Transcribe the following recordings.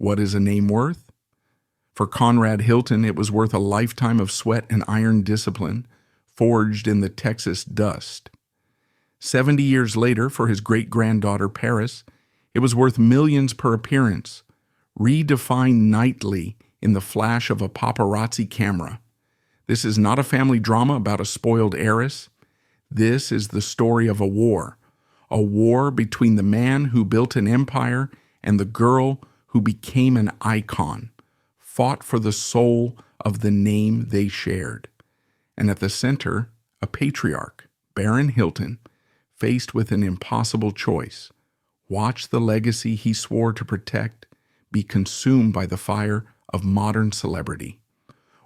What is a name worth? For Conrad Hilton, it was worth a lifetime of sweat and iron discipline, forged in the Texas dust. 70 years later, for his great-granddaughter Paris, it was worth millions per appearance, redefined nightly in the flash of a paparazzi camera. This is not a family drama about a spoiled heiress. This is the story of a war between the man who built an empire and the girl who became an icon, fought for the soul of the name they shared. And at the center, a patriarch, Baron Hilton, faced with an impossible choice: watch the legacy he swore to protect be consumed by the fire of modern celebrity,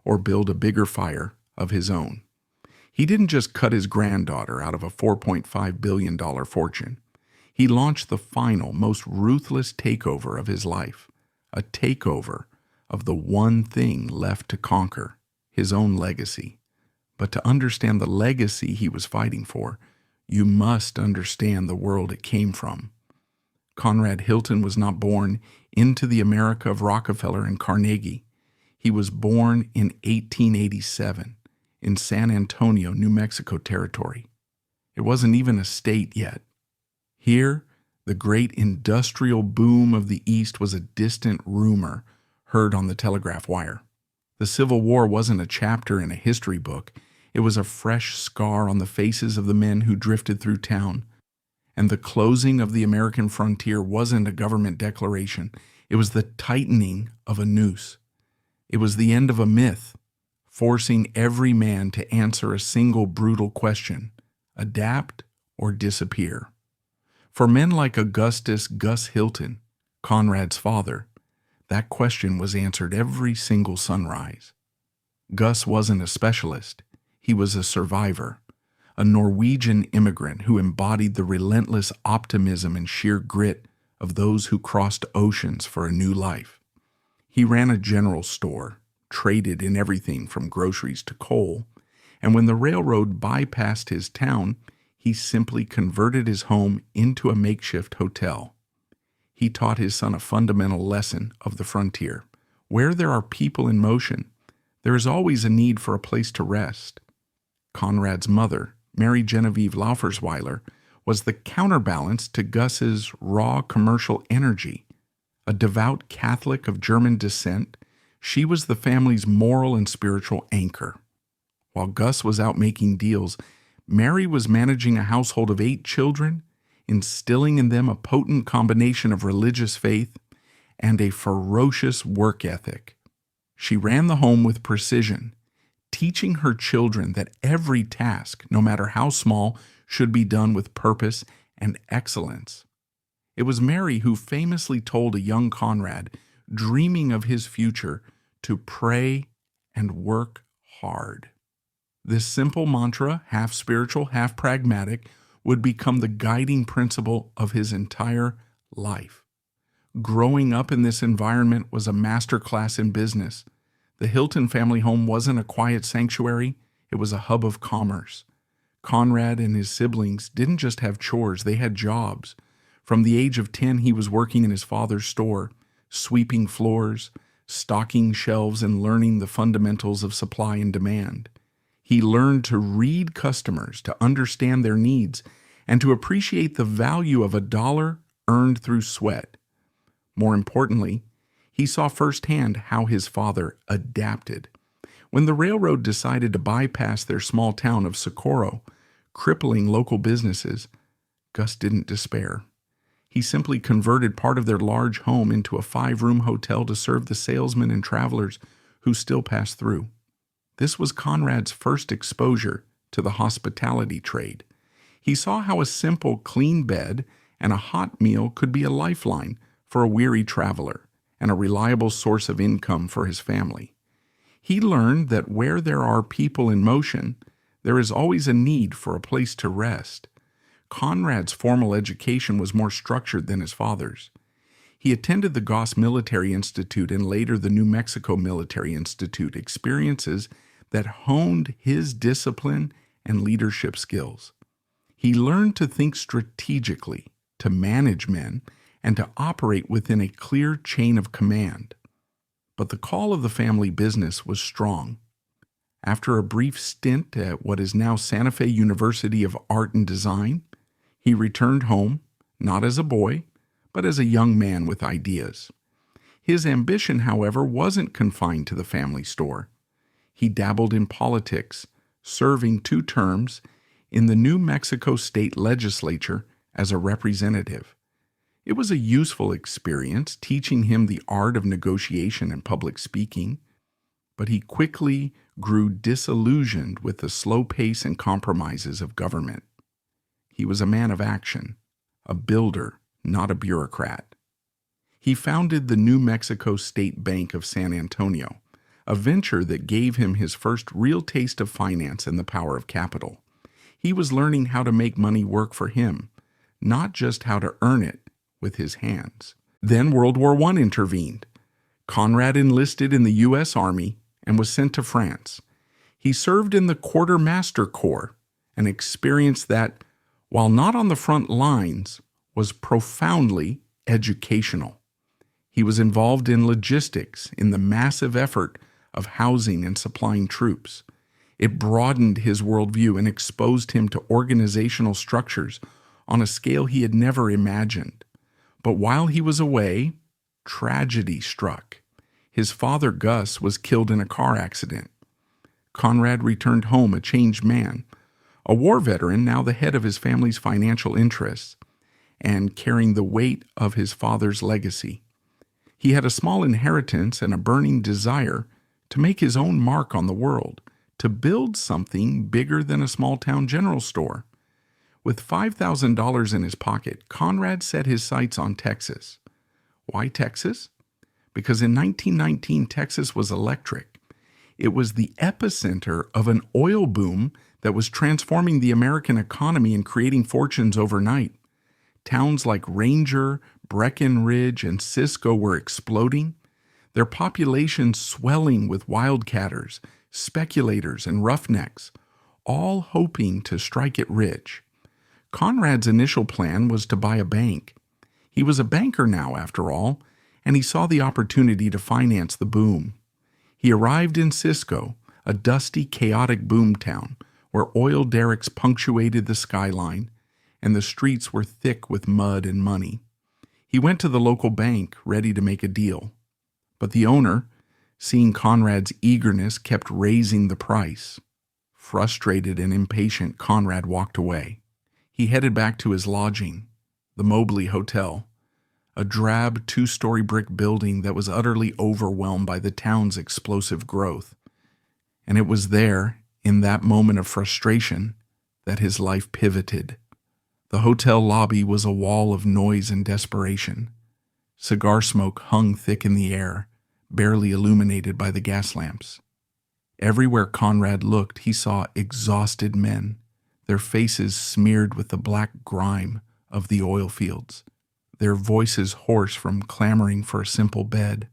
or build a bigger fire of his own. He didn't just cut his granddaughter out of a $4.5 billion fortune. He launched the final, most ruthless takeover of his life, a takeover of the one thing left to conquer, his own legacy. But to understand the legacy he was fighting for, you must understand the world it came from. Conrad Hilton was not born into the America of Rockefeller and Carnegie. He was born in 1887 in San Antonio, New Mexico territory. It wasn't even a state yet. Here, the great industrial boom of the East was a distant rumor heard on the telegraph wire. The Civil War wasn't a chapter in a history book. It was a fresh scar on the faces of the men who drifted through town. And the closing of the American frontier wasn't a government declaration. It was the tightening of a noose. It was the end of a myth, forcing every man to answer a single brutal question: adapt or disappear. For men like Augustus Gus Hilton, Conrad's father, that question was answered every single sunrise. Gus wasn't a specialist. He was a survivor, a Norwegian immigrant who embodied the relentless optimism and sheer grit of those who crossed oceans for a new life. He ran a general store, traded in everything from groceries to coal, and when the railroad bypassed his town, he simply converted his home into a makeshift hotel. He taught his son a fundamental lesson of the frontier. Where there are people in motion, there is always a need for a place to rest. Conrad's mother, Mary Genevieve Laufersweiler, was the counterbalance to Gus's raw commercial energy. A devout Catholic of German descent, she was the family's moral and spiritual anchor. While Gus was out making deals, Mary was managing a household of 8 children, instilling in them a potent combination of religious faith and a ferocious work ethic. She ran the home with precision, teaching her children that every task, no matter how small, should be done with purpose and excellence. It was Mary who famously told a young Conrad, dreaming of his future, to pray and work hard. This simple mantra, half spiritual, half pragmatic, would become the guiding principle of his entire life. Growing up in this environment was a masterclass in business. The Hilton family home wasn't a quiet sanctuary, it was a hub of commerce. Conrad and his siblings didn't just have chores, they had jobs. From the age of 10, he was working in his father's store, sweeping floors, stocking shelves, and learning the fundamentals of supply and demand. He learned to read customers, to understand their needs, and to appreciate the value of a dollar earned through sweat. More importantly, he saw firsthand how his father adapted. When the railroad decided to bypass their small town of Socorro, crippling local businesses, Gus didn't despair. He simply converted part of their large home into a 5-room hotel to serve the salesmen and travelers who still passed through. This was Conrad's first exposure to the hospitality trade. He saw how a simple, clean bed and a hot meal could be a lifeline for a weary traveler and a reliable source of income for his family. He learned that where there are people in motion, there is always a need for a place to rest. Conrad's formal education was more structured than his father's. He attended the Goss Military Institute and later the New Mexico Military Institute, experiences that honed his discipline and leadership skills. He learned to think strategically, to manage men, and to operate within a clear chain of command. But the call of the family business was strong. After a brief stint at what is now Santa Fe University of Art and Design, he returned home, not as a boy, but as a young man with ideas. His ambition, however, wasn't confined to the family store. He dabbled in politics, serving 2 terms in the New Mexico State Legislature as a representative. It was a useful experience, teaching him the art of negotiation and public speaking, but he quickly grew disillusioned with the slow pace and compromises of government. He was a man of action, a builder, not a bureaucrat. He founded the New Mexico State Bank of San Antonio, a venture that gave him his first real taste of finance and the power of capital. He was learning how to make money work for him, not just how to earn it with his hands. Then World War I intervened. Conrad enlisted in the U.S. Army and was sent to France. He served in the Quartermaster Corps, an experience that, while not on the front lines, was profoundly educational. He was involved in logistics in the massive effort of housing and supplying troops. It broadened his worldview and exposed him to organizational structures on a scale he had never imagined. But while he was away, tragedy struck. His father, Gus, was killed in a car accident. Conrad returned home a changed man, a war veteran, now the head of his family's financial interests, and carrying the weight of his father's legacy. He had a small inheritance and a burning desire to make his own mark on the world, to build something bigger than a small-town general store. With $5,000 in his pocket, Conrad set his sights on Texas. Why Texas? Because in 1919, Texas was electric. It was the epicenter of an oil boom that was transforming the American economy and creating fortunes overnight. Towns like Ranger, Breckenridge, and Cisco were exploding, their populations swelling with wildcatters, speculators, and roughnecks, all hoping to strike it rich. Conrad's initial plan was to buy a bank. He was a banker now, after all, and he saw the opportunity to finance the boom. He arrived in Cisco, a dusty, chaotic boomtown, where oil derricks punctuated the skyline, and the streets were thick with mud and money. He went to the local bank, ready to make a deal. But the owner, seeing Conrad's eagerness, kept raising the price. Frustrated and impatient, Conrad walked away. He headed back to his lodging, the Mobley Hotel, a drab 2-story brick building that was utterly overwhelmed by the town's explosive growth. And it was there, in that moment of frustration, that his life pivoted. The hotel lobby was a wall of noise and desperation. Cigar smoke hung thick in the air, barely illuminated by the gas lamps. Everywhere Conrad looked, he saw exhausted men, their faces smeared with the black grime of the oil fields, their voices hoarse from clamoring for a simple bed.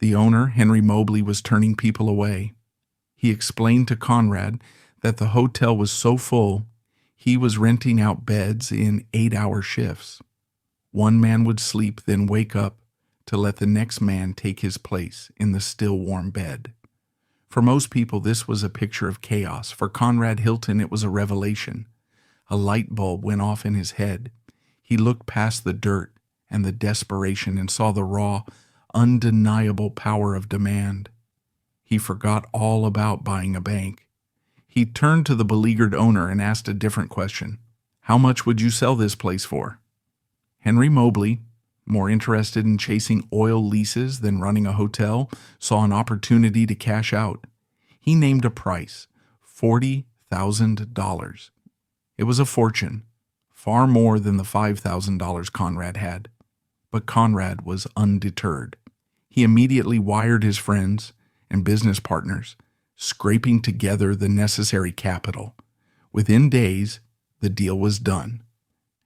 The owner, Henry Mobley, was turning people away. He explained to Conrad that the hotel was so full, he was renting out beds in 8-hour shifts. One man would sleep, then wake up to let the next man take his place in the still warm bed. For most people, this was a picture of chaos. For Conrad Hilton, it was a revelation. A light bulb went off in his head. He looked past the dirt and the desperation and saw the raw, undeniable power of demand. He forgot all about buying a bank. He turned to the beleaguered owner and asked a different question. "How much would you sell this place for?" Henry Mobley, more interested in chasing oil leases than running a hotel, saw an opportunity to cash out. He named a price, $40,000. It was a fortune, far more than the $5,000 Conrad had. But Conrad was undeterred. He immediately wired his friends and business partners, scraping together the necessary capital. Within days, the deal was done.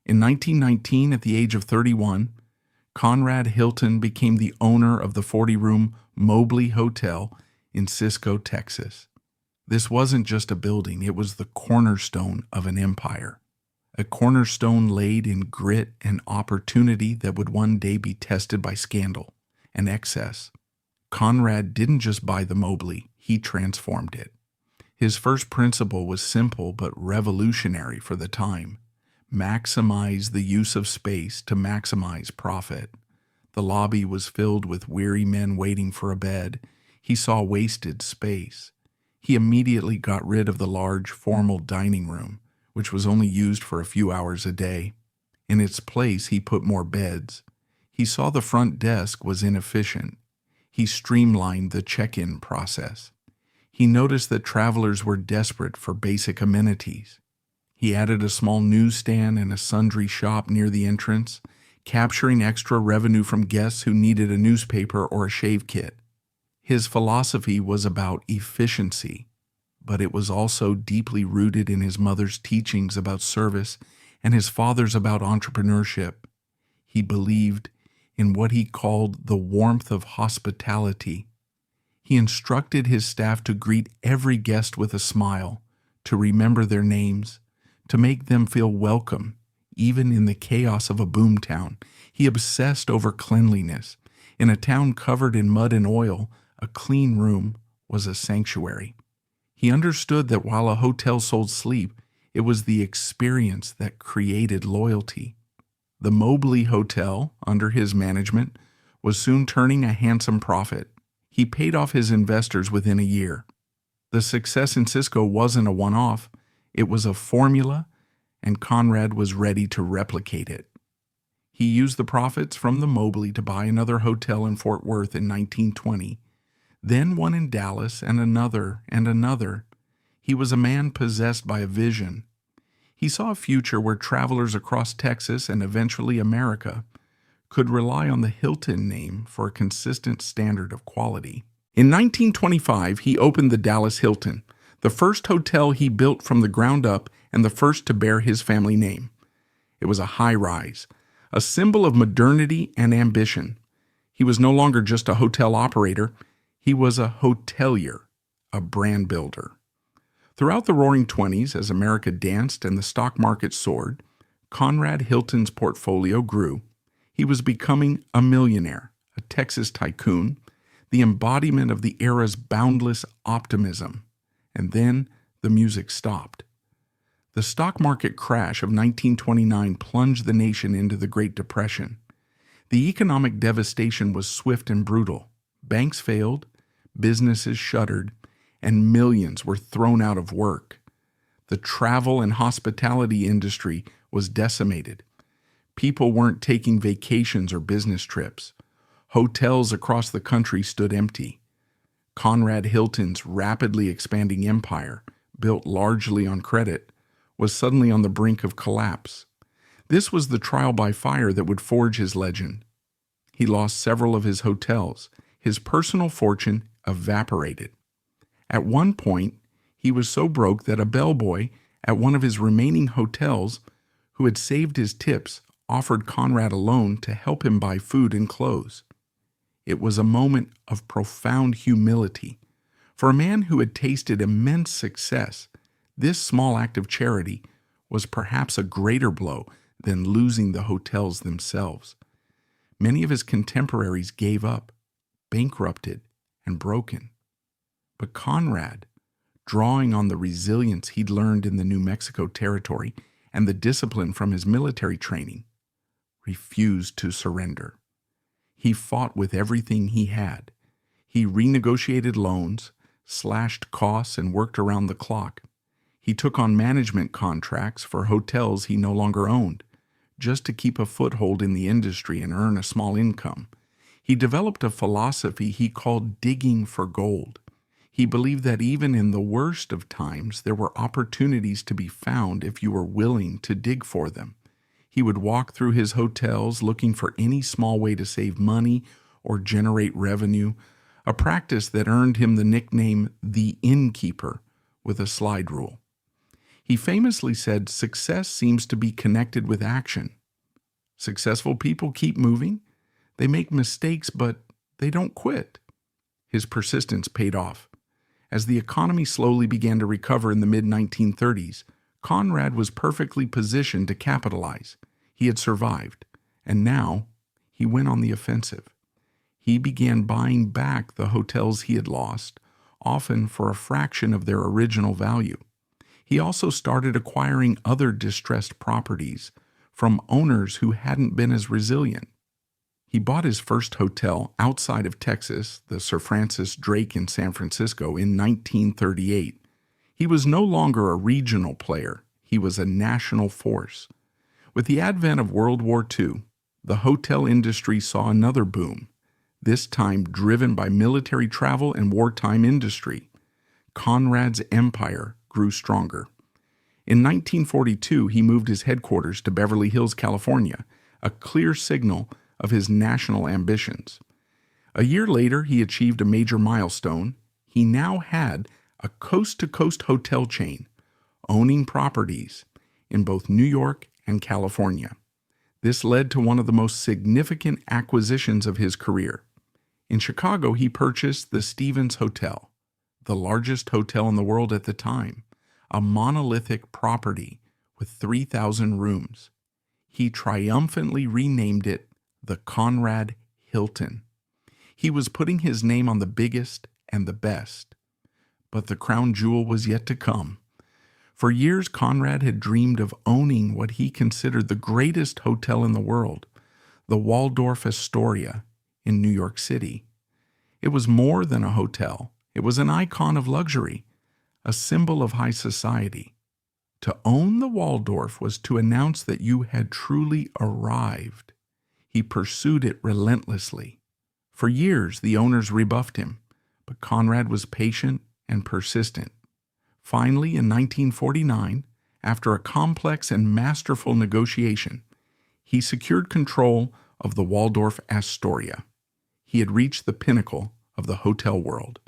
In 1919, at the age of 31, Conrad Hilton became the owner of the 40-room Mobley Hotel in Cisco, Texas. This wasn't just a building, it was the cornerstone of an empire. a cornerstone laid in grit and opportunity that would one day be tested by scandal and excess. Conrad didn't just buy the Mobley, he transformed it. His first principle was simple but revolutionary for the time. Maximize the use of space to maximize profit. The lobby was filled with weary men waiting for a bed. He saw wasted space. He immediately got rid of the large, formal dining room, which was only used for a few hours a day. In its place, he put more beds. He saw the front desk was inefficient. He streamlined the check-in process. He noticed that travelers were desperate for basic amenities. He added a small newsstand and a sundry shop near the entrance, capturing extra revenue from guests who needed a newspaper or a shave kit. His philosophy was about efficiency, but it was also deeply rooted in his mother's teachings about service and his father's about entrepreneurship. He believed in what he called the warmth of hospitality. He instructed his staff to greet every guest with a smile, to remember their names, to make them feel welcome, even in the chaos of a boomtown. He obsessed over cleanliness. In a town covered in mud and oil, a clean room was a sanctuary. He understood that while a hotel sold sleep, it was the experience that created loyalty. The Mobley Hotel, under his management, was soon turning a handsome profit. He paid off his investors within a year. The success in Cisco wasn't a one-off. It was a formula, and Conrad was ready to replicate it. He used the profits from the Mobley to buy another hotel in Fort Worth in 1920, then one in Dallas, and another and another. He was a man possessed by a vision. He saw a future where travelers across Texas and eventually America could rely on the Hilton name for a consistent standard of quality. In 1925, he opened the Dallas Hilton, the first hotel he built from the ground up and the first to bear his family name. It was a high-rise, a symbol of modernity and ambition. He was no longer just a hotel operator. He was a hotelier, a brand builder. Throughout the Roaring Twenties, as America danced and the stock market soared, Conrad Hilton's portfolio grew. He was becoming a millionaire, a Texas tycoon, the embodiment of the era's boundless optimism. And then the music stopped. The stock market crash of 1929 plunged the nation into the Great Depression. The economic devastation was swift and brutal. Banks failed, businesses shuttered, and millions were thrown out of work. The travel and hospitality industry was decimated. People weren't taking vacations or business trips. Hotels across the country stood empty. Conrad Hilton's rapidly expanding empire, built largely on credit, was suddenly on the brink of collapse. This was the trial by fire that would forge his legend. He lost several of his hotels. His personal fortune evaporated. At one point, he was so broke that a bellboy at one of his remaining hotels, who had saved his tips, offered Conrad a loan to help him buy food and clothes. It was a moment of profound humility. For a man who had tasted immense success, this small act of charity was perhaps a greater blow than losing the hotels themselves. Many of his contemporaries gave up, bankrupted, and broken. But Conrad, drawing on the resilience he'd learned in the New Mexico territory and the discipline from his military training, refused to surrender. He fought with everything he had. He renegotiated loans, slashed costs, and worked around the clock. He took on management contracts for hotels he no longer owned, just to keep a foothold in the industry and earn a small income. He developed a philosophy he called digging for gold. He believed that even in the worst of times, there were opportunities to be found if you were willing to dig for them. He would walk through his hotels looking for any small way to save money or generate revenue, a practice that earned him the nickname the Innkeeper with a slide rule. He famously said, "Success seems to be connected with action. Successful people keep moving. They make mistakes, but they don't quit." His persistence paid off. As the economy slowly began to recover in the mid-1930s, Conrad was perfectly positioned to capitalize. He had survived, and now he went on the offensive. He began buying back the hotels he had lost, often for a fraction of their original value. He also started acquiring other distressed properties from owners who hadn't been as resilient. He bought his first hotel outside of Texas, the Sir Francis Drake in San Francisco, in 1938. He was no longer a regional player. He was a national force. With the advent of World War II, the hotel industry saw another boom, this time driven by military travel and wartime industry. Conrad's empire grew stronger. In 1942, he moved his headquarters to Beverly Hills, California, a clear signal of his national ambitions. A year later, he achieved a major milestone. He now had a coast-to-coast hotel chain, owning properties in both New York and California. This led to one of the most significant acquisitions of his career. In Chicago, he purchased the Stevens Hotel, the largest hotel in the world at the time, a monolithic property with 3,000 rooms. He triumphantly renamed it the Conrad Hilton. He was putting his name on the biggest and the best. But the crown jewel was yet to come. For years, Conrad had dreamed of owning what he considered the greatest hotel in the world, the Waldorf Astoria in New York City. It was more than a hotel. It was an icon of luxury, a symbol of high society. To own the Waldorf was to announce that you had truly arrived. He pursued it relentlessly. For years, the owners rebuffed him, but Conrad was patient and persistent. Finally, in 1949, after a complex and masterful negotiation, he secured control of the Waldorf Astoria. He had reached the pinnacle of the hotel world.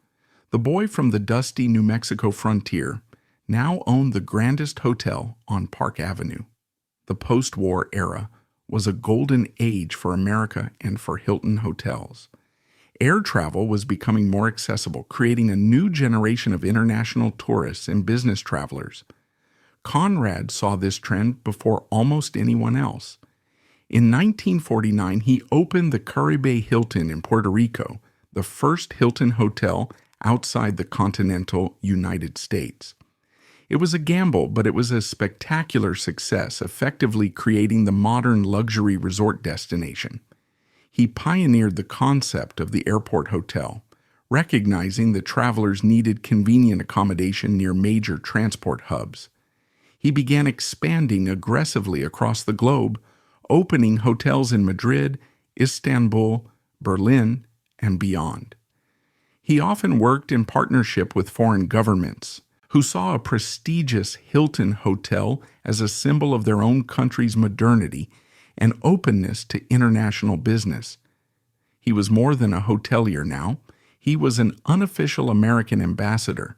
The boy from the dusty New Mexico frontier now owned the grandest hotel on Park Avenue. The post-war era was a golden age for America and for Hilton hotels. Air travel was becoming more accessible, creating a new generation of international tourists and business travelers. Conrad saw this trend before almost anyone else. In 1949, he opened the Caribe Hilton in Puerto Rico, the first Hilton hotel outside the continental United States. It was a gamble, but it was a spectacular success, effectively creating the modern luxury resort destination. He pioneered the concept of the airport hotel, recognizing that travelers needed convenient accommodation near major transport hubs. He began expanding aggressively across the globe, opening hotels in Madrid, Istanbul, Berlin, and beyond. He often worked in partnership with foreign governments, who saw a prestigious Hilton hotel as a symbol of their own country's modernity and openness to international business. He was more than a hotelier now. He was an unofficial American ambassador,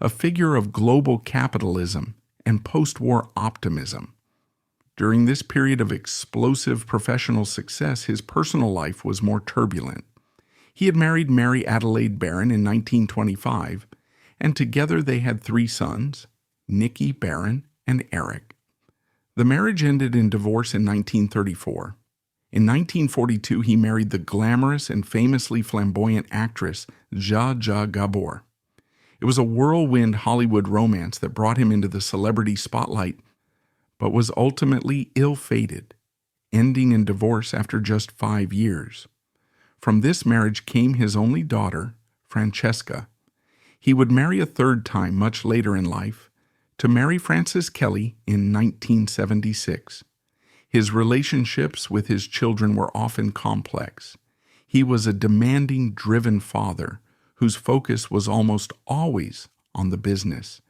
a figure of global capitalism and post-war optimism. During this period of explosive professional success, his personal life was more turbulent. He had married Mary Adelaide Barron in 1925, and together they had 3 sons, Nicky, Barron, and Eric. The marriage ended in divorce in 1934. In 1942, he married the glamorous and famously flamboyant actress Zsa Zsa Gabor. It was a whirlwind Hollywood romance that brought him into the celebrity spotlight, but was ultimately ill-fated, ending in divorce after just 5 years. From this marriage came his only daughter, Francesca. He would marry a 3rd time much later in life, to marry Frances Kelly in 1976. His relationships with his children were often complex. He was a demanding, driven father whose focus was almost always on the business.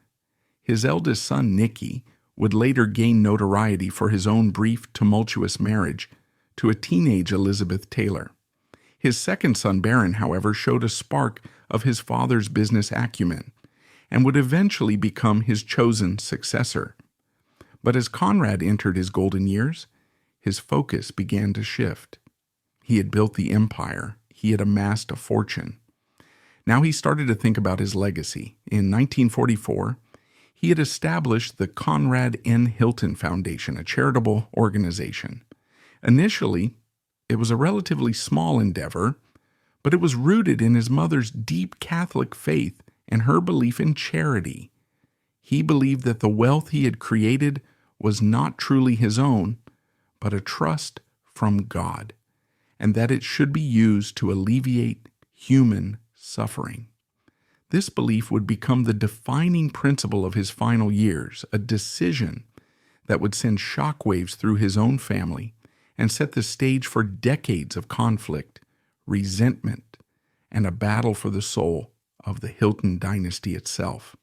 His eldest son, Nicky, would later gain notoriety for his own brief, tumultuous marriage to a teenage Elizabeth Taylor. His second son, Barron, however, showed a spark of his father's business acumen and would eventually become his chosen successor. But as Conrad entered his golden years, his focus began to shift. He had built the empire. He had amassed a fortune. Now he started to think about his legacy. In 1944, He had established the Conrad N. Hilton Foundation, a charitable organization. Initially, it was a relatively small endeavor, but it was rooted in his mother's deep Catholic faith and her belief in charity. He believed that the wealth he had created was not truly his own, but a trust from God, and that it should be used to alleviate human suffering. This belief would become the defining principle of his final years, a decision that would send shockwaves through his own family and set the stage for decades of conflict, resentment, and a battle for the soul of the Hilton dynasty itself.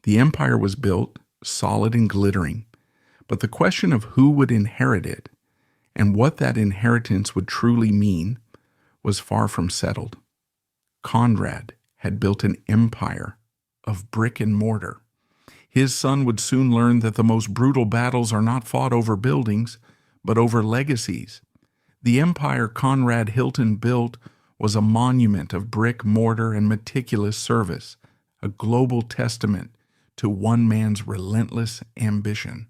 The empire was built, solid and glittering, but the question of who would inherit it and what that inheritance would truly mean was far from settled. Conrad had built an empire of brick and mortar. His son would soon learn that the most brutal battles are not fought over buildings, but over legacies. The empire Conrad Hilton built was a monument of brick, mortar, and meticulous service, a global testament to one man's relentless ambition.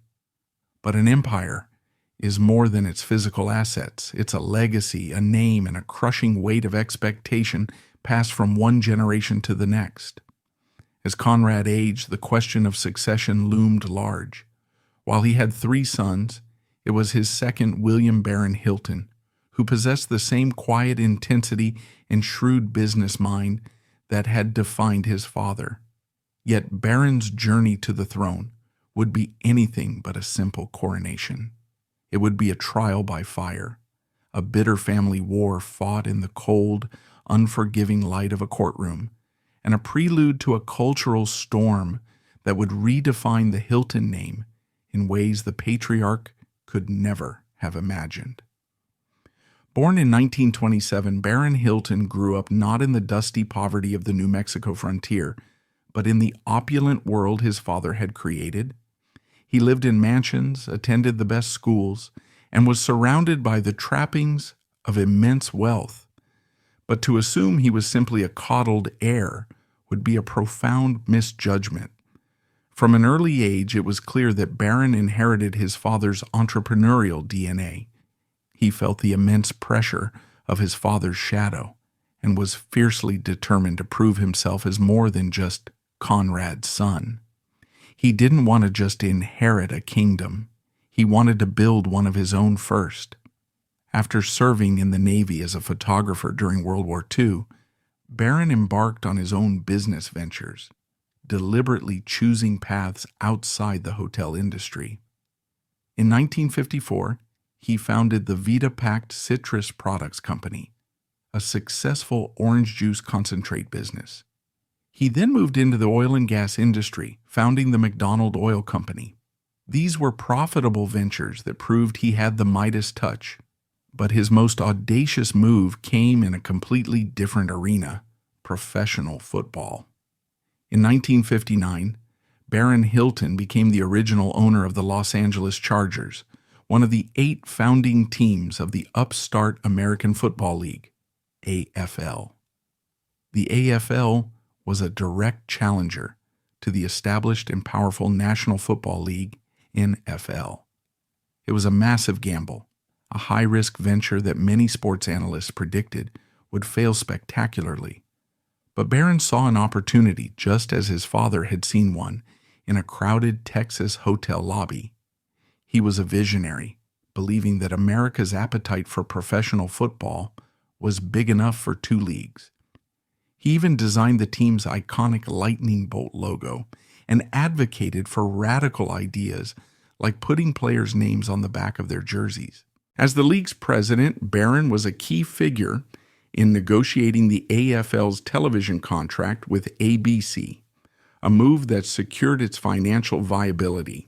But an empire is more than its physical assets. It's a legacy, a name, and a crushing weight of expectation passed from one generation to the next. As Conrad aged, the question of succession loomed large. While he had 3 sons, it was his second, William Baron Hilton, who possessed the same quiet intensity and shrewd business mind that had defined his father. Yet Baron's journey to the throne would be anything but a simple coronation. It would be a trial by fire, a bitter family war fought in the cold, unforgiving light of a courtroom, and a prelude to a cultural storm that would redefine the Hilton name in ways the patriarch could never have imagined. Born in 1927, Baron Hilton grew up not in the dusty poverty of the New Mexico frontier, but in the opulent world his father had created. He lived in mansions, attended the best schools, and was surrounded by the trappings of immense wealth. But to assume he was simply a coddled heir would be a profound misjudgment. From an early age, it was clear that Baron inherited his father's entrepreneurial DNA. He felt the immense pressure of his father's shadow and was fiercely determined to prove himself as more than just Conrad's son. He didn't want to just inherit a kingdom. He wanted to build one of his own first. After serving in the Navy as a photographer during World War II, Baron embarked on his own business ventures, deliberately choosing paths outside the hotel industry. In 1954, he founded the Vita-Packed Citrus Products Company, a successful orange juice concentrate business. He then moved into the oil and gas industry, founding the McDonald Oil Company. These were profitable ventures that proved he had the Midas touch, but his most audacious move came in a completely different arena: professional football. In 1959, Baron Hilton became the original owner of the Los Angeles Chargers, one of the 8 founding teams of the upstart American Football League, AFL. The AFL was a direct challenger to the established and powerful National Football League, NFL. It was a massive gamble, a high-risk venture that many sports analysts predicted would fail spectacularly. But Baron saw an opportunity, just as his father had seen one, in a crowded Texas hotel lobby. He was a visionary, believing that America's appetite for professional football was big enough for 2 leagues. He even designed the team's iconic lightning bolt logo and advocated for radical ideas like putting players' names on the back of their jerseys. As the league's president, Baron was a key figure in negotiating the AFL's television contract with ABC, a move that secured its financial viability.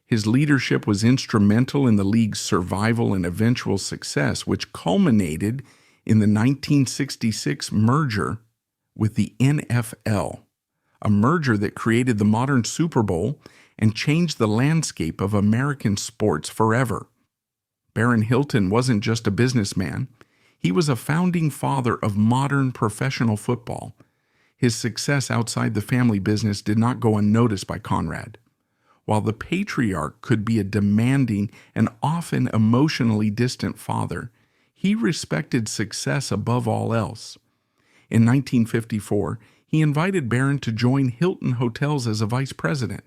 His leadership was instrumental in the league's survival and eventual success, which culminated in the 1966 merger with the NFL, a merger that created the modern Super Bowl and changed the landscape of American sports forever. Baron Hilton wasn't just a businessman. He was a founding father of modern professional football. His success outside the family business did not go unnoticed by Conrad. While the patriarch could be a demanding and often emotionally distant father, he respected success above all else. In 1954, he invited Barron to join Hilton Hotels as a vice president.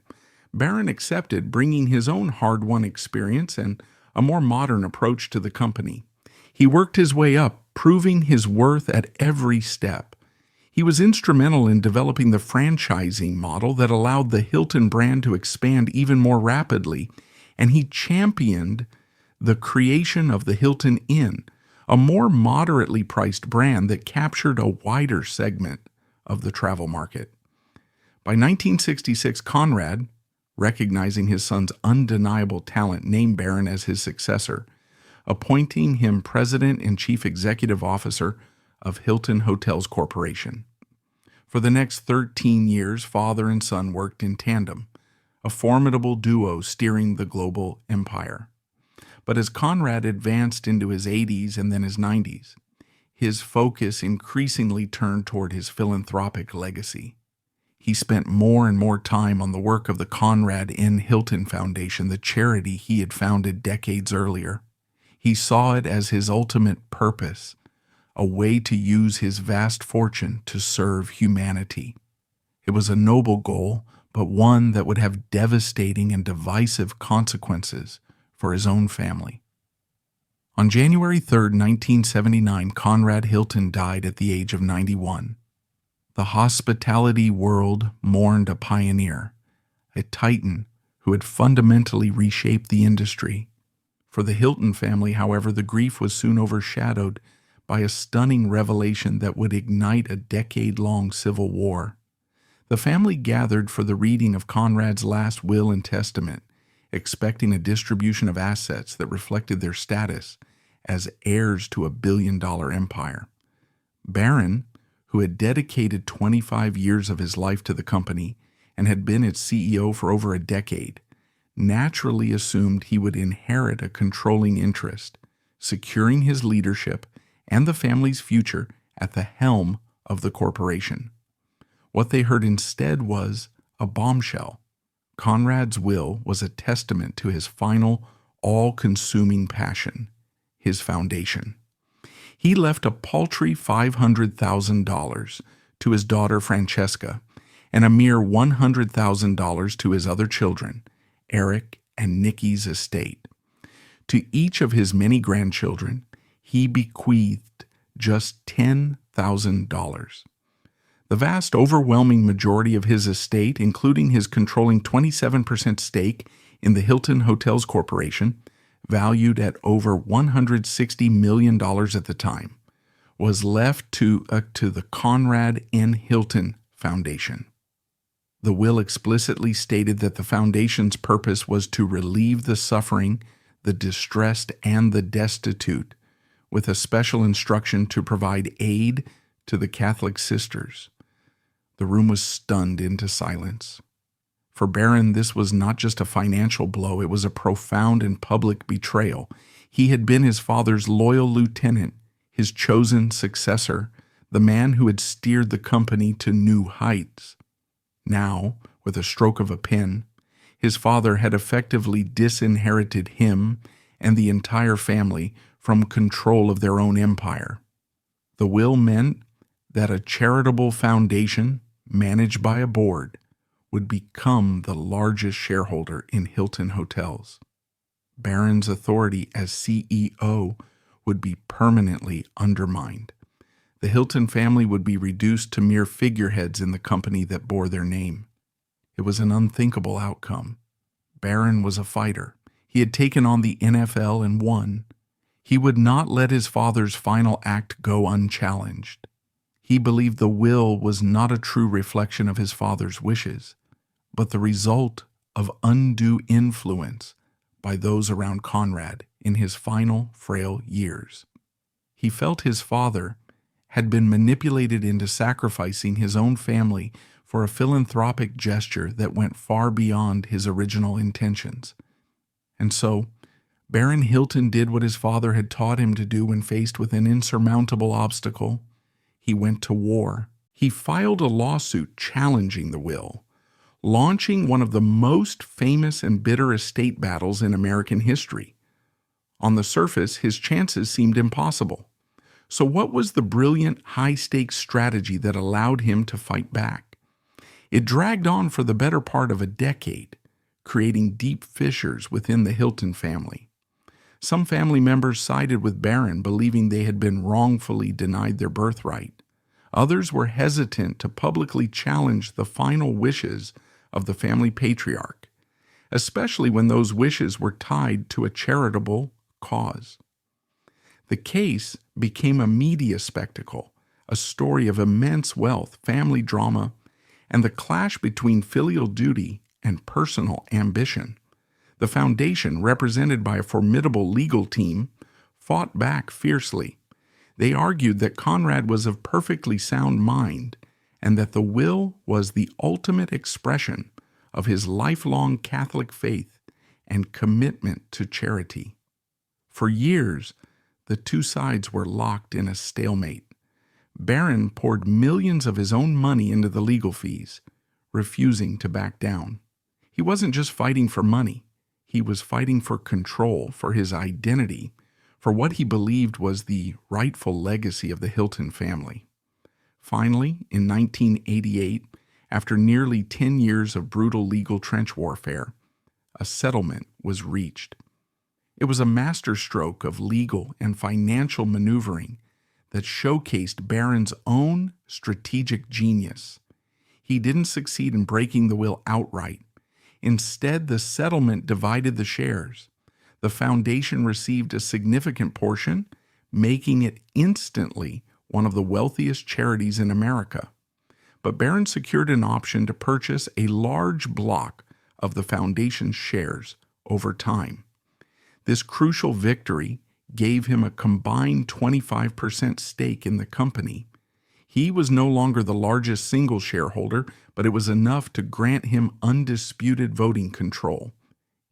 Barron accepted, bringing his own hard-won experience and a more modern approach to the company. He worked his way up, proving his worth at every step. He was instrumental in developing the franchising model that allowed the Hilton brand to expand even more rapidly, and he championed the creation of the Hilton Inn, a more moderately priced brand that captured a wider segment of the travel market. By 1966, Conrad, recognizing his son's undeniable talent, named Barron as his successor, appointing him president and chief executive officer of Hilton Hotels Corporation. For the next 13 years, father and son worked in tandem, a formidable duo steering the global empire. But as Conrad advanced into his 80s and then his 90s, his focus increasingly turned toward his philanthropic legacy. He spent more and more time on the work of the Conrad N. Hilton Foundation, the charity he had founded decades earlier. He saw it as his ultimate purpose, a way to use his vast fortune to serve humanity. It was a noble goal, but one that would have devastating and divisive consequences for his own family. On January 3, 1979, Conrad Hilton died at the age of 91. The hospitality world mourned a pioneer, a titan who had fundamentally reshaped the industry. For the Hilton family, however, the grief was soon overshadowed by a stunning revelation that would ignite a decade-long civil war. The family gathered for the reading of Conrad's last will and testament, expecting a distribution of assets that reflected their status as heirs to a billion-dollar empire. Barron, who had dedicated 25 years of his life to the company and had been its CEO for over a decade, naturally assumed he would inherit a controlling interest, securing his leadership and the family's future at the helm of the corporation. What they heard instead was a bombshell. Conrad's will was a testament to his final, all-consuming passion, his foundation. He left a paltry $500,000 to his daughter Francesca and a mere $100,000 to his other children, Eric and Nikki's estate. To each of his many grandchildren, he bequeathed just $10,000. The vast, overwhelming majority of his estate, including his controlling 27% stake in the Hilton Hotels Corporation, valued at over $160 million at the time, was left to the Conrad N. Hilton Foundation. The will explicitly stated that the foundation's purpose was to relieve the suffering, the distressed, and the destitute, with a special instruction to provide aid to the Catholic sisters. The room was stunned into silence. For Barron, this was not just a financial blow, it was a profound and public betrayal. He had been his father's loyal lieutenant, his chosen successor, the man who had steered the company to new heights. Now, with a stroke of a pen, his father had effectively disinherited him and the entire family from control of their own empire. The will meant that a charitable foundation, managed by a board, would become the largest shareholder in Hilton Hotels. Barron's authority as CEO would be permanently undermined. The Hilton family would be reduced to mere figureheads in the company that bore their name. It was an unthinkable outcome. Barron was a fighter. He had taken on the NFL and won. He would not let his father's final act go unchallenged. He believed the will was not a true reflection of his father's wishes, but the result of undue influence by those around Conrad in his final frail years. He felt his father had been manipulated into sacrificing his own family for a philanthropic gesture that went far beyond his original intentions. And so, Barron Hilton did what his father had taught him to do when faced with an insurmountable obstacle. He went to war. He filed a lawsuit challenging the will, launching one of the most famous and bitter estate battles in American history. On the surface, his chances seemed impossible. So what was the brilliant, high-stakes strategy that allowed him to fight back? It dragged on for the better part of a decade, creating deep fissures within the Hilton family. Some family members sided with Barron, believing they had been wrongfully denied their birthright. Others were hesitant to publicly challenge the final wishes of the family patriarch, especially when those wishes were tied to a charitable cause. The case became a media spectacle, a story of immense wealth, family drama, and the clash between filial duty and personal ambition. The foundation, represented by a formidable legal team, fought back fiercely. They argued that Conrad was of perfectly sound mind and that the will was the ultimate expression of his lifelong Catholic faith and commitment to charity. For years, the two sides were locked in a stalemate. Barron poured millions of his own money into the legal fees, refusing to back down. He wasn't just fighting for money. He was fighting for control, for his identity, for what he believed was the rightful legacy of the Hilton family. Finally, in 1988, after nearly 10 years of brutal legal trench warfare, a settlement was reached. It was a masterstroke of legal and financial maneuvering that showcased Barron's own strategic genius. He didn't succeed in breaking the will outright. Instead, the settlement divided the shares. The foundation received a significant portion, making it instantly one of the wealthiest charities in America. But Barron secured an option to purchase a large block of the foundation's shares over time. This crucial victory gave him a combined 25% stake in the company. He was no longer the largest single shareholder, but it was enough to grant him undisputed voting control.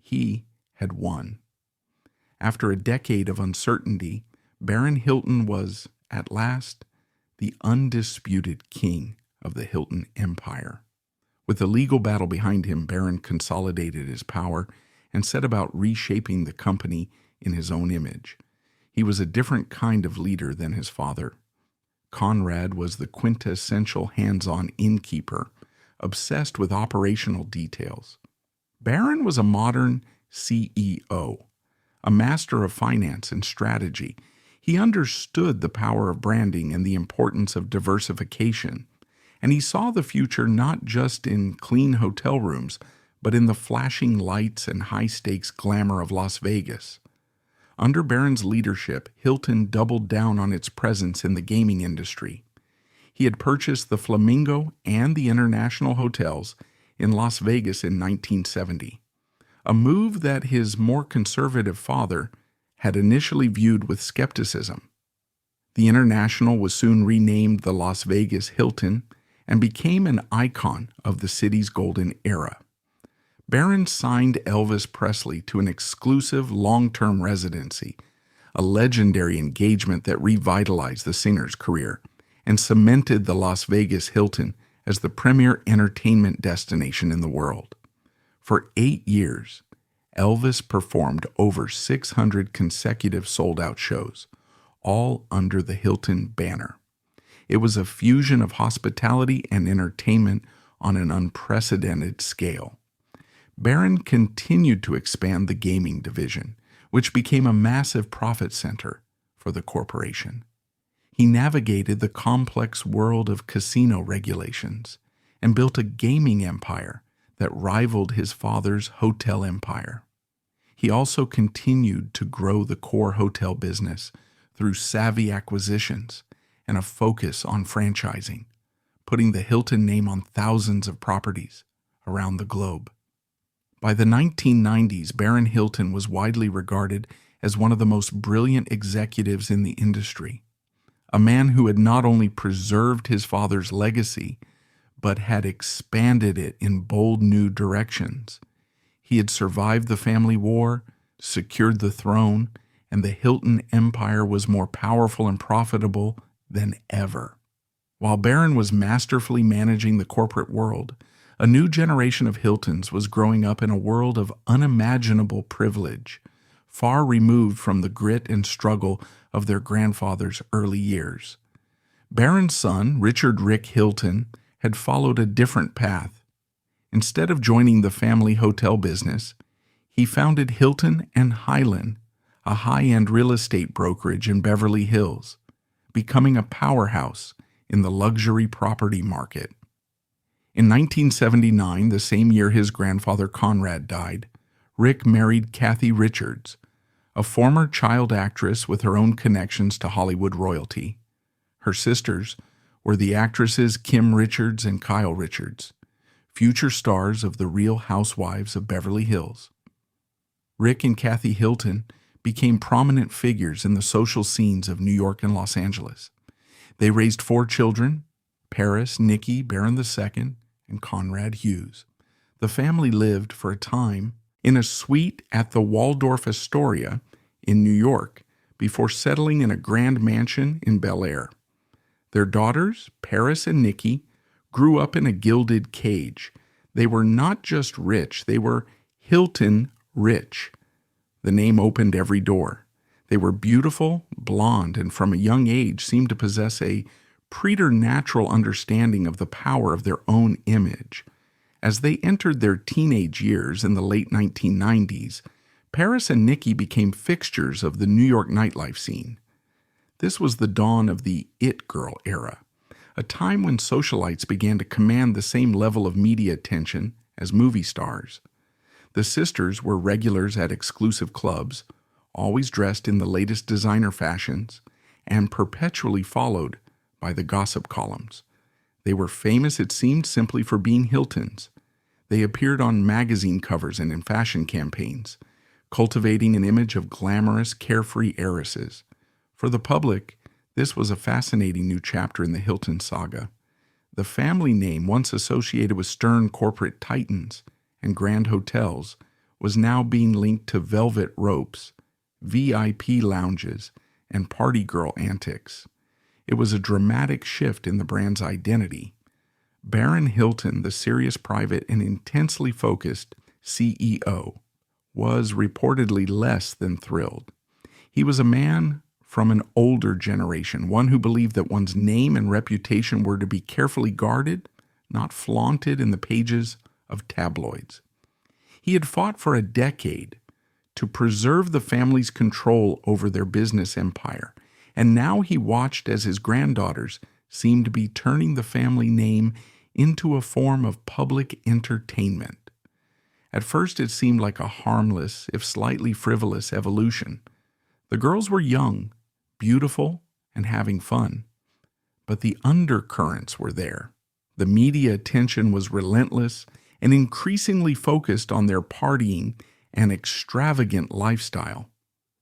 He had won. After a decade of uncertainty, Baron Hilton was, at last, the undisputed king of the Hilton Empire. With the legal battle behind him, Barron consolidated his power and set about reshaping the company in his own image. He was a different kind of leader than his father. Conrad was the quintessential hands-on innkeeper, obsessed with operational details. Barron was a modern CEO, a master of finance and strategy. He understood the power of branding and the importance of diversification, and he saw the future not just in clean hotel rooms, but in the flashing lights and high-stakes glamour of Las Vegas. Under Barron's leadership, Hilton doubled down on its presence in the gaming industry. He had purchased the Flamingo and the International hotels in Las Vegas in 1970, a move that his more conservative father had initially viewed with skepticism. The International was soon renamed the Las Vegas Hilton and became an icon of the city's golden era. Barron signed Elvis Presley to an exclusive long-term residency, a legendary engagement that revitalized the singer's career and cemented the Las Vegas Hilton as the premier entertainment destination in the world. For 8 years, Elvis performed over 600 consecutive sold-out shows, all under the Hilton banner. It was a fusion of hospitality and entertainment on an unprecedented scale. Barron continued to expand the gaming division, which became a massive profit center for the corporation. He navigated the complex world of casino regulations and built a gaming empire that rivaled his father's hotel empire. He also continued to grow the core hotel business through savvy acquisitions and a focus on franchising, putting the Hilton name on thousands of properties around the globe. By the 1990s, Baron Hilton was widely regarded as one of the most brilliant executives in the industry, a man who had not only preserved his father's legacy, but had expanded it in bold new directions. He had survived the family war, secured the throne, and the Hilton Empire was more powerful and profitable than ever. While Barron was masterfully managing the corporate world, a new generation of Hiltons was growing up in a world of unimaginable privilege, far removed from the grit and struggle of their grandfather's early years. Barron's son, Richard "Rick" Hilton, had followed a different path. Instead of joining the family hotel business, he founded Hilton and Highland, a high-end real estate brokerage in Beverly Hills, becoming a powerhouse in the luxury property market. In 1979, the same year his grandfather Conrad died, Rick married Kathy Richards, a former child actress with her own connections to Hollywood royalty. Her sisters were the actresses Kim Richards and Kyle Richards, future stars of The Real Housewives of Beverly Hills. Rick and Kathy Hilton became prominent figures in the social scenes of New York and Los Angeles. They raised 4 children, Paris, Nikki, Barron II, and Conrad Hughes. The family lived for a time in a suite at the Waldorf Astoria in New York before settling in a grand mansion in Bel Air. Their daughters, Paris and Nikki, grew up in a gilded cage. They were not just rich, they were Hilton rich. The name opened every door. They were beautiful, blonde, and from a young age seemed to possess a preternatural understanding of the power of their own image. As they entered their teenage years in the late 1990s, Paris and Nikki became fixtures of the New York nightlife scene. This was the dawn of the It Girl era, a time when socialites began to command the same level of media attention as movie stars. The sisters were regulars at exclusive clubs, always dressed in the latest designer fashions, and perpetually followed by the gossip columns. They were famous, it seemed, simply for being Hiltons. They appeared on magazine covers and in fashion campaigns, cultivating an image of glamorous, carefree heiresses. For the public, this was a fascinating new chapter in the Hilton saga. The family name, once associated with stern corporate titans and grand hotels, was now being linked to velvet ropes, VIP lounges, and party girl antics. It was a dramatic shift in the brand's identity. Barron Hilton, the serious, private, and intensely focused CEO, was reportedly less than thrilled. He was a man from an older generation, one who believed that one's name and reputation were to be carefully guarded, not flaunted in the pages of tabloids. He had fought for a decade to preserve the family's control over their business empire, and now he watched as his granddaughters seemed to be turning the family name into a form of public entertainment. At first it seemed like a harmless, if slightly frivolous, evolution. The girls were young, beautiful, and having fun. But the undercurrents were there. The media attention was relentless and increasingly focused on their partying and extravagant lifestyle.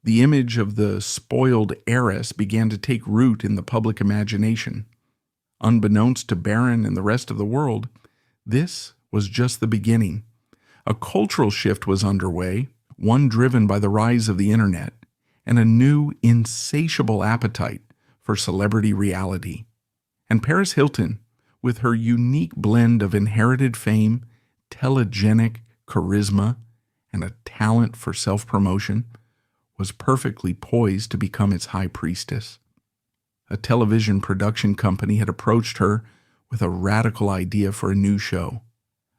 The image of the spoiled heiress began to take root in the public imagination. Unbeknownst to Barron and the rest of the world, this was just the beginning. A cultural shift was underway, one driven by the rise of the internet, and a new, insatiable appetite for celebrity reality. And Paris Hilton, with her unique blend of inherited fame, telegenic charisma, and a talent for self-promotion, was perfectly poised to become its high priestess. A television production company had approached her with a radical idea for a new show,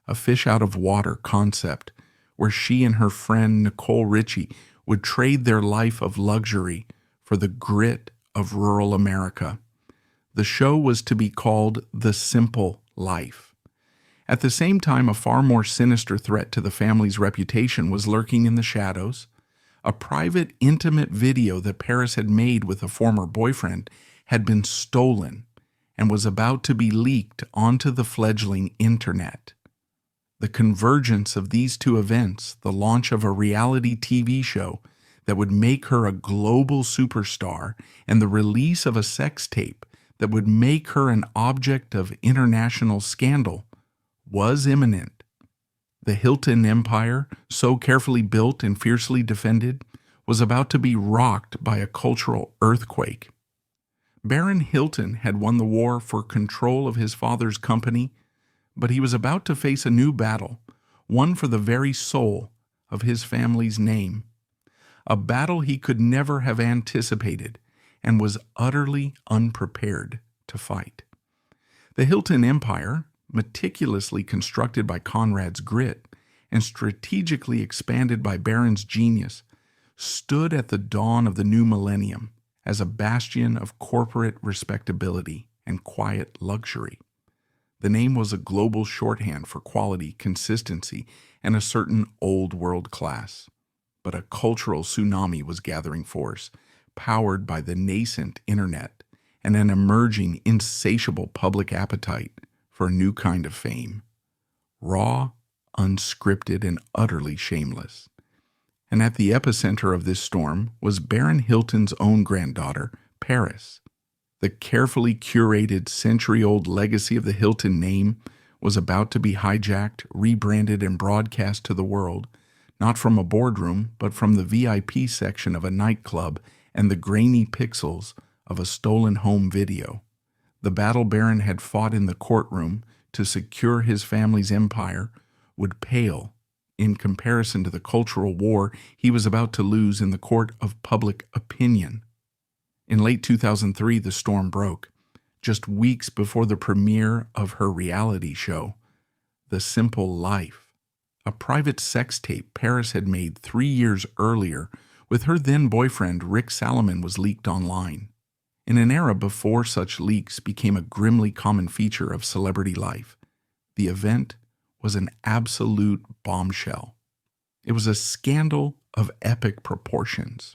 a fish-out-of-water concept where she and her friend Nicole Richie would trade their life of luxury for the grit of rural America. The show was to be called The Simple Life. At the same time, a far more sinister threat to the family's reputation was lurking in the shadows. A private, intimate video that Paris had made with a former boyfriend had been stolen and was about to be leaked onto the fledgling internet. The convergence of these two events, the launch of a reality TV show that would make her a global superstar, and the release of a sex tape that would make her an object of international scandal, was imminent. The Hilton empire, so carefully built and fiercely defended, was about to be rocked by a cultural earthquake. Baron Hilton had won the war for control of his father's company, but he was about to face a new battle, one for the very soul of his family's name. A battle he could never have anticipated and was utterly unprepared to fight. The Hilton Empire, meticulously constructed by Conrad's grit and strategically expanded by Baron's genius, stood at the dawn of the new millennium as a bastion of corporate respectability and quiet luxury. The name was a global shorthand for quality, consistency, and a certain old world class. But a cultural tsunami was gathering force, powered by the nascent internet and an emerging insatiable public appetite for a new kind of fame. Raw, unscripted, and utterly shameless. And at the epicenter of this storm was Baron Hilton's own granddaughter, Paris. The carefully curated century-old legacy of the Hilton name was about to be hijacked, rebranded, and broadcast to the world, not from a boardroom, but from the VIP section of a nightclub and the grainy pixels of a stolen home video. The battle Baron had fought in the courtroom to secure his family's empire would pale in comparison to the cultural war he was about to lose in the court of public opinion. In late 2003, the storm broke, just weeks before the premiere of her reality show, The Simple Life, a private sex tape Paris had made 3 years earlier with her then-boyfriend Rick Salomon was leaked online. In an era before such leaks became a grimly common feature of celebrity life, the event was an absolute bombshell. It was a scandal of epic proportions.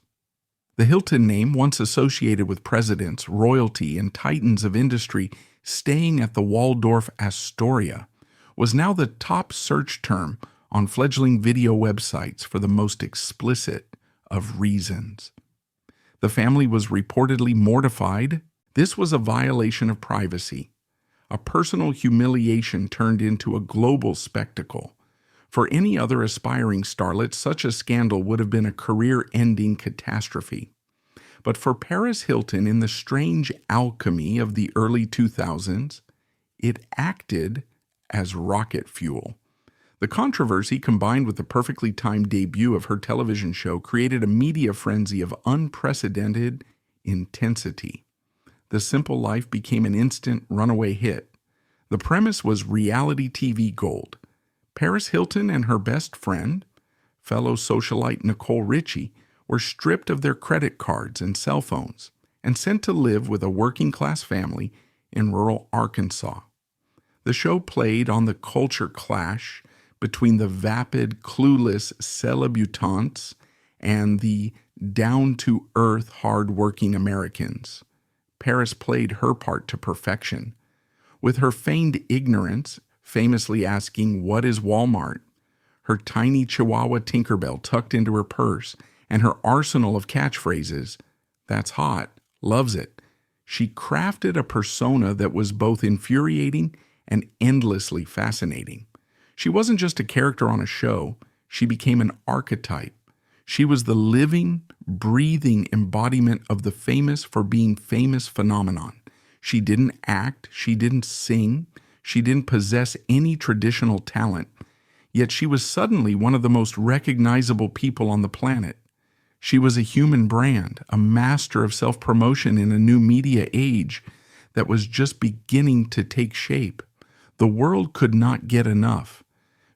The Hilton name, once associated with presidents, royalty, and titans of industry staying at the Waldorf Astoria, was now the top search term on fledgling video websites for the most explicit of reasons. The family was reportedly mortified. This was a violation of privacy, a personal humiliation turned into a global spectacle. For any other aspiring starlet, such a scandal would have been a career-ending catastrophe. But for Paris Hilton, in the strange alchemy of the early 2000s, it acted as rocket fuel. The controversy, combined with the perfectly timed debut of her television show, created a media frenzy of unprecedented intensity. The Simple Life became an instant runaway hit. The premise was reality TV gold. Paris Hilton and her best friend, fellow socialite Nicole Richie, were stripped of their credit cards and cell phones and sent to live with a working-class family in rural Arkansas. The show played on the culture clash between the vapid, clueless celebutantes and the down-to-earth, hard-working Americans. Paris played her part to perfection. With her feigned ignorance, famously asking, "What is Walmart?" her tiny Chihuahua Tinkerbell tucked into her purse, and her arsenal of catchphrases, "That's hot," "Loves it," she crafted a persona that was both infuriating and endlessly fascinating. She wasn't just a character on a show, she became an archetype. She was the living, breathing embodiment of the famous for being famous phenomenon. She didn't act, she didn't sing, she didn't possess any traditional talent, yet she was suddenly one of the most recognizable people on the planet. She was a human brand, a master of self-promotion in a new media age that was just beginning to take shape. The world could not get enough.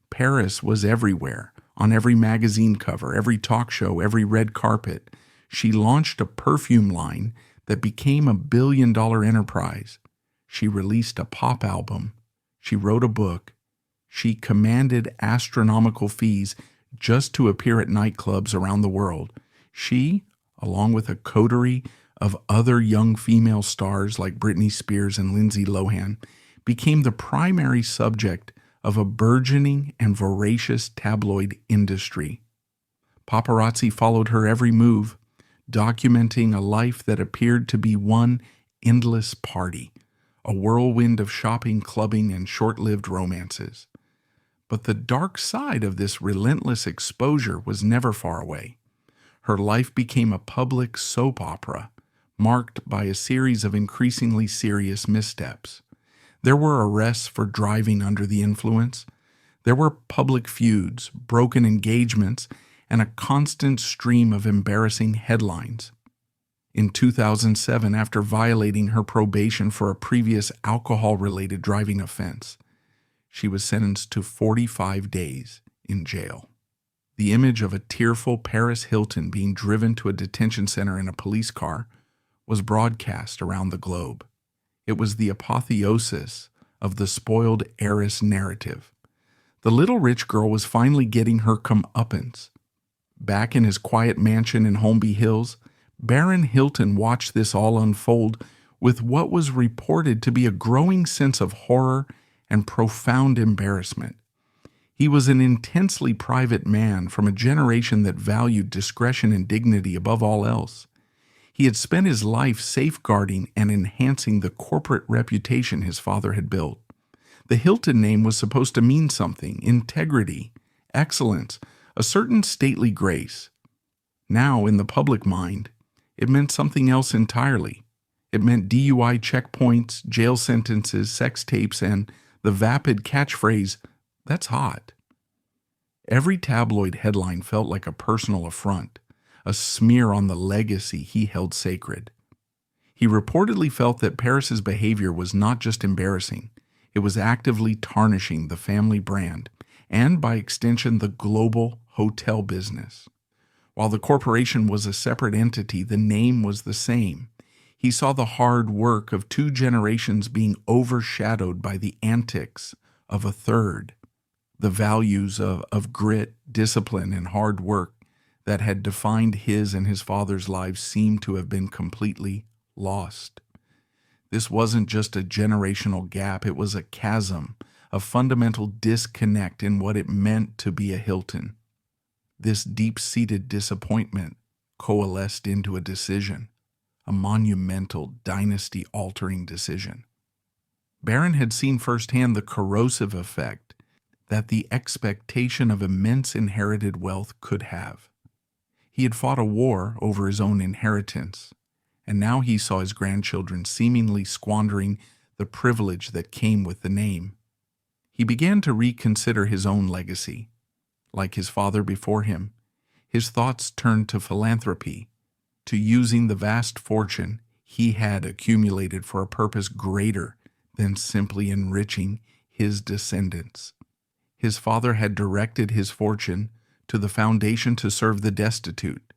Paris was everywhere, on every magazine cover, every talk show, every red carpet. She launched a perfume line that became a billion-dollar enterprise. She released a pop album. She wrote a book. She commanded astronomical fees just to appear at nightclubs around the world. She, along with a coterie of other young female stars like Britney Spears and Lindsay Lohan, became the primary subject of a burgeoning and voracious tabloid industry. Paparazzi followed her every move, documenting a life that appeared to be one endless party, a whirlwind of shopping, clubbing, and short-lived romances. But the dark side of this relentless exposure was never far away. Her life became a public soap opera, marked by a series of increasingly serious missteps. There were arrests for driving under the influence. There were public feuds, broken engagements, and a constant stream of embarrassing headlines. In 2007, after violating her probation for a previous alcohol-related driving offense, she was sentenced to 45 days in jail. The image of a tearful Paris Hilton being driven to a detention center in a police car was broadcast around the globe. It was the apotheosis of the spoiled heiress narrative. The little rich girl was finally getting her comeuppance. Back in his quiet mansion in Holmby Hills, Baron Hilton watched this all unfold with what was reported to be a growing sense of horror and profound embarrassment. He was an intensely private man from a generation that valued discretion and dignity above all else. He had spent his life safeguarding and enhancing the corporate reputation his father had built. The Hilton name was supposed to mean something: integrity, excellence, a certain stately grace. Now, in the public mind, it meant something else entirely. It meant DUI checkpoints, jail sentences, sex tapes, and the vapid catchphrase, "That's hot." Every tabloid headline felt like a personal affront, a smear on the legacy he held sacred. He reportedly felt that Paris's behavior was not just embarrassing, it was actively tarnishing the family brand, and by extension the global hotel business. While the corporation was a separate entity, the name was the same. He saw the hard work of 2 generations being overshadowed by the antics of a third. The values of grit, discipline, and hard work that had defined his and his father's lives seemed to have been completely lost. This wasn't just a generational gap, it was a chasm, a fundamental disconnect in what it meant to be a Hilton. This deep-seated disappointment coalesced into a decision, a monumental, dynasty-altering decision. Baron had seen firsthand the corrosive effect that the expectation of immense inherited wealth could have. He had fought a war over his own inheritance, and now he saw his grandchildren seemingly squandering the privilege that came with the name. He began to reconsider his own legacy. Like his father before him, his thoughts turned to philanthropy, to using the vast fortune he had accumulated for a purpose greater than simply enriching his descendants. His father had directed his fortune to the foundation to serve the destitute.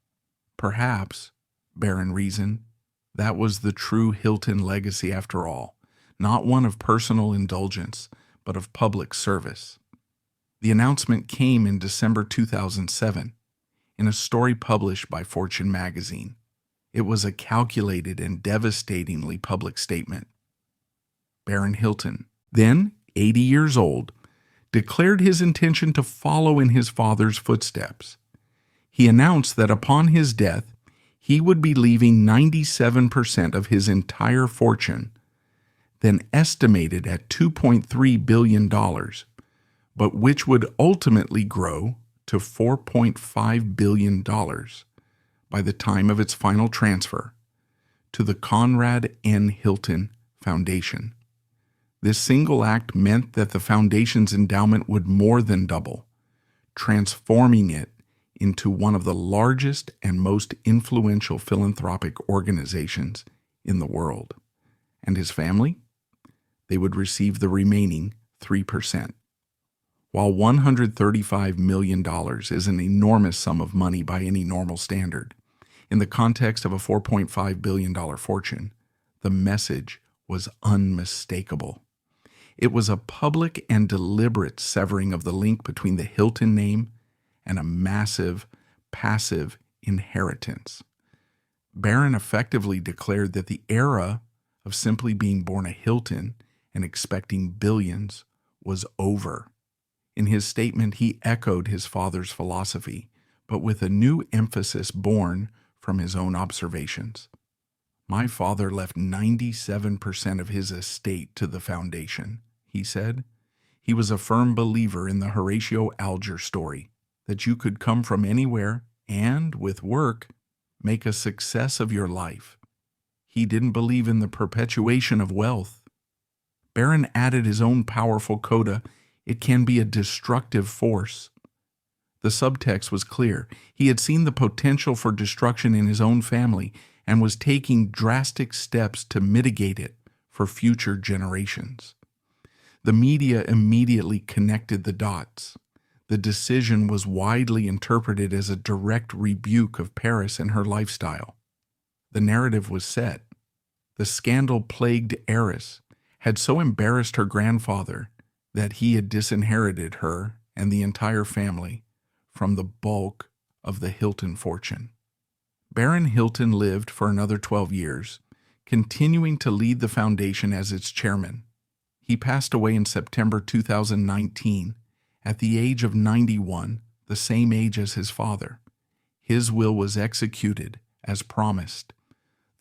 Perhaps, Baron reasoned, that was the true Hilton legacy after all, not one of personal indulgence, but of public service. The announcement came in December 2007 in a story published by Fortune magazine. It was a calculated and devastatingly public statement. Baron Hilton, then 80 years old, declared his intention to follow in his father's footsteps. He announced that upon his death, he would be leaving 97% of his entire fortune, then estimated at $2.3 billion, but which would ultimately grow to $4.5 billion by the time of its final transfer to the Conrad N. Hilton Foundation. This single act meant that the foundation's endowment would more than double, transforming it into one of the largest and most influential philanthropic organizations in the world. And his family? They would receive the remaining 3%. While $135 million is an enormous sum of money by any normal standard, in the context of a $4.5 billion fortune, the message was unmistakable. It was a public and deliberate severing of the link between the Hilton name and a massive, passive inheritance. Baron effectively declared that the era of simply being born a Hilton and expecting billions was over. In his statement, he echoed his father's philosophy, but with a new emphasis born from his own observations. "My father left 97% of his estate to the foundation," he said. "He was a firm believer in the Horatio Alger story, that you could come from anywhere and, with work, make a success of your life. He didn't believe in the perpetuation of wealth. Barron added his own powerful coda, "It can be a destructive force." The subtext was clear. He had seen the potential for destruction in his own family and was taking drastic steps to mitigate it for future generations. The media immediately connected the dots. The decision was widely interpreted as a direct rebuke of Paris and her lifestyle. The narrative was set. The scandal-plagued heiress had so embarrassed her grandfather that he had disinherited her and the entire family from the bulk of the Hilton fortune. Baron Hilton lived for another 12 years, continuing to lead the foundation as its chairman. He passed away in September 2019 at the age of 91, the same age as his father. His will was executed as promised.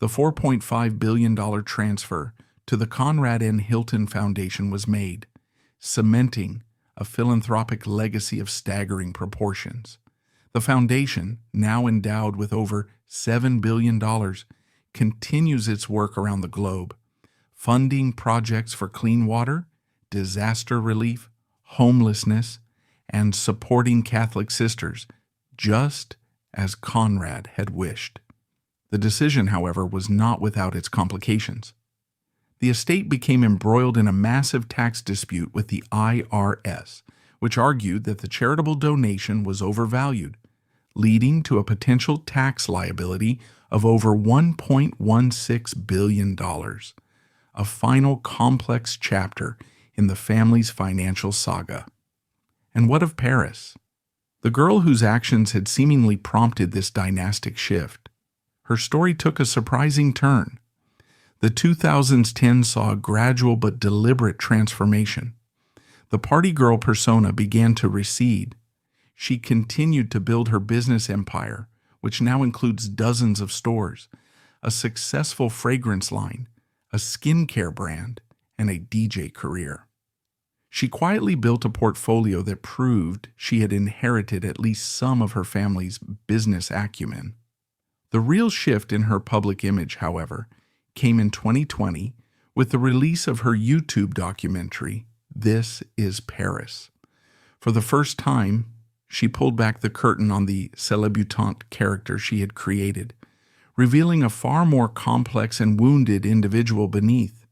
The $4.5 billion transfer to the Conrad N. Hilton Foundation was made, cementing a philanthropic legacy of staggering proportions. The foundation, now endowed with over $7 billion, continues its work around the globe, funding projects for clean water, disaster relief, homelessness, and supporting Catholic sisters, just as Conrad had wished. The decision, however, was not without its complications. The estate became embroiled in a massive tax dispute with the IRS, which argued that the charitable donation was overvalued, leading to a potential tax liability of over $1.16 billion, a final complex chapter in the family's financial saga. And what of Paris, the girl whose actions had seemingly prompted this dynastic shift? Her story took a surprising turn. The 2010s saw a gradual but deliberate transformation. The party girl persona began to recede. She continued to build her business empire, which now includes dozens of stores, a successful fragrance line, a skincare brand, and a DJ career. She quietly built a portfolio that proved she had inherited at least some of her family's business acumen. The real shift in her public image, however, came in 2020 with the release of her YouTube documentary, This is Paris. For the first time, she pulled back the curtain on the célébutante character she had created, revealing a far more complex and wounded individual beneath.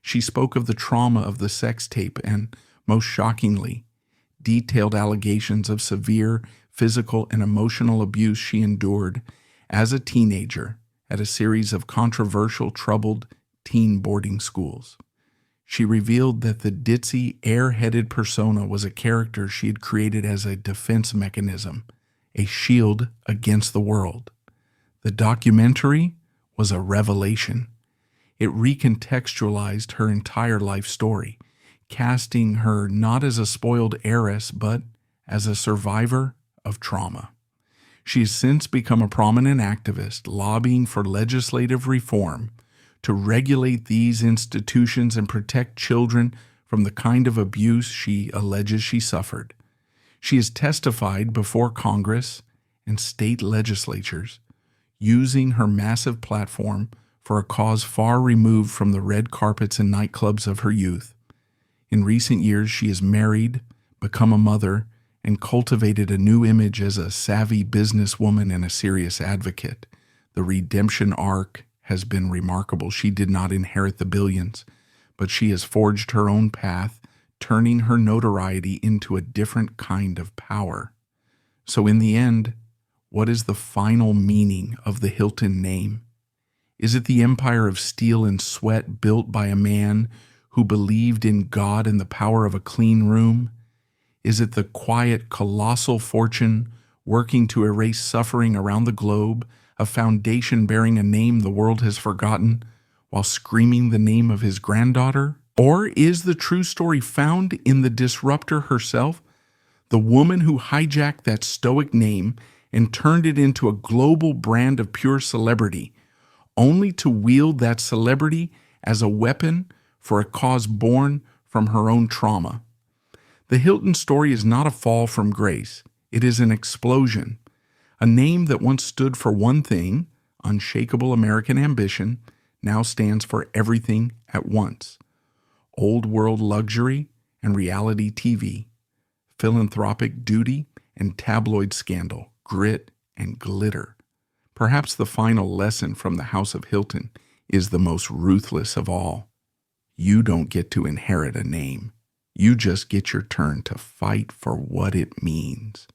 She spoke of the trauma of the sex tape and, most shockingly, detailed allegations of severe physical and emotional abuse she endured as a teenager at a series of controversial, troubled teen boarding schools. She revealed that the ditzy, airheaded persona was a character she had created as a defense mechanism, a shield against the world. The documentary was a revelation. It recontextualized her entire life story, casting her not as a spoiled heiress, but as a survivor of trauma. She has since become a prominent activist, lobbying for legislative reform to regulate these institutions and protect children from the kind of abuse she alleges she suffered. She has testified before Congress and state legislatures, using her massive platform for a cause far removed from the red carpets and nightclubs of her youth. In recent years, she has married, become a mother, and cultivated a new image as a savvy businesswoman and a serious advocate. The redemption arc has been remarkable. She did not inherit the billions, but she has forged her own path, turning her notoriety into a different kind of power. So in the end, what is the final meaning of the Hilton name? Is it the empire of steel and sweat built by a man who believed in God and the power of a clean room? Is it the quiet, colossal fortune working to erase suffering around the globe, a foundation bearing a name the world has forgotten, while screaming the name of his granddaughter? Or is the true story found in the disruptor herself, the woman who hijacked that stoic name and turned it into a global brand of pure celebrity, only to wield that celebrity as a weapon for a cause born from her own trauma? The Hilton story is not a fall from grace. It is an explosion. A name that once stood for one thing, unshakable American ambition, now stands for everything at once: old world luxury and reality TV, philanthropic duty and tabloid scandal, grit and glitter. Perhaps the final lesson from the House of Hilton is the most ruthless of all. You don't get to inherit a name. You just get your turn to fight for what it means.